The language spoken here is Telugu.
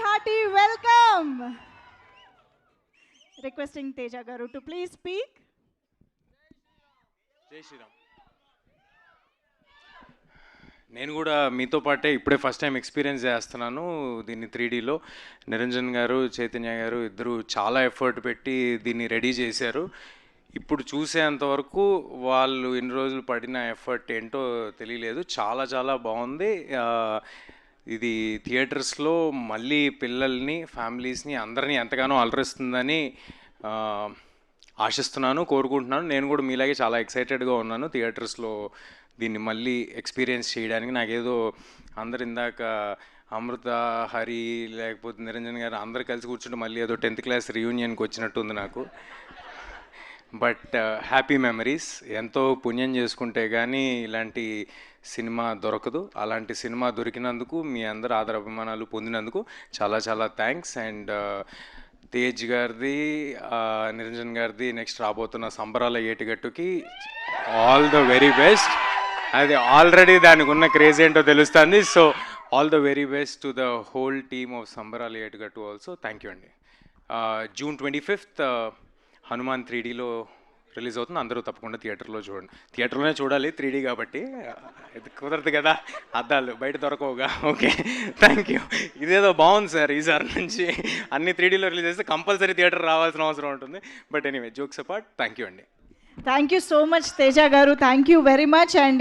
hearty welcome. Requesting Teja Garu to please speak. జై శ్రీరామ్. నేను కూడా మీతో పాటే ఇప్పుడే ఫస్ట్ టైం ఎక్స్పీరియన్స్ చేస్తున్నాను దీన్ని 3Dలో. నిరంజన్ గారు, చైతన్య గారు ఇద్దరు చాలా ఎఫర్ట్ పెట్టి దీన్ని రెడీ చేశారు. ఇప్పుడు చూసేంతవరకు వాళ్ళు ఇన్ని రోజులు పడిన ఎఫర్ట్ ఏంటో తెలియలేదు. చాలా చాలా బాగుంది. ఇది థియేటర్స్లో మళ్ళీ పిల్లల్ని, ఫ్యామిలీస్ని అందరినీ ఎంతగానో అలరిస్తుందని ఆశిస్తున్నాను, కోరుకుంటున్నాను. నేను కూడా మీలాగే చాలా ఎక్సైటెడ్గా ఉన్నాను థియేటర్స్లో దీన్ని మళ్ళీ ఎక్స్పీరియన్స్ చేయడానికి. నాకేదో అందరు ఇందాక అమృత, హరి, లేకపోతే నిరంజన్ గారు అందరు కలిసి కూర్చుంటే మళ్ళీ ఏదో 10th క్లాస్ రీయూనియన్కి వచ్చినట్టు ఉంది నాకు. But happy memories. ఎంతో పుణ్యం చేసుకుంటే కానీ ఇలాంటి సినిమా దొరకదు. అలాంటి సినిమా దొరికినందుకు, మీ అందరు ఆదర అభిమానాలు పొందినందుకు చాలా చాలా థ్యాంక్స్. అండ్ తేజ్ గారిది, నిరంజన్ గారిది నెక్స్ట్ రాబోతున్న సంబరాల ఏటిగట్టుకి ఆల్ ద వెరీ బెస్ట్. అది ఆల్రెడీ దానికి ఉన్న క్రేజ్ ఏంటో తెలుస్తుంది. So all the very best to the whole team of సంబరాల ఏటిగట్టు ఆల్సో. థ్యాంక్ యూ అండి. June 25th హనుమాన్ 3Dలో రిలీజ్ అవుతుంది. అందరూ తప్పకుండా థియేటర్లో చూడండి. థియేటర్లోనే చూడాలి, 3D కాబట్టి. ఇది కుదరదు కదా, అద్దాలు బయట దొరకవుగా. Okay, thank you. ఇదేదో బాగుంది సార్, ఈసారి నుంచి అన్ని 3Dలో రిలీజ్ చేస్తే కంపల్సరీ థియేటర్ రావాల్సిన అవసరం ఉంటుంది. But anyway, jokes apart, thank you అండి. Thank you so much, Teja Garu. Thank you very much. And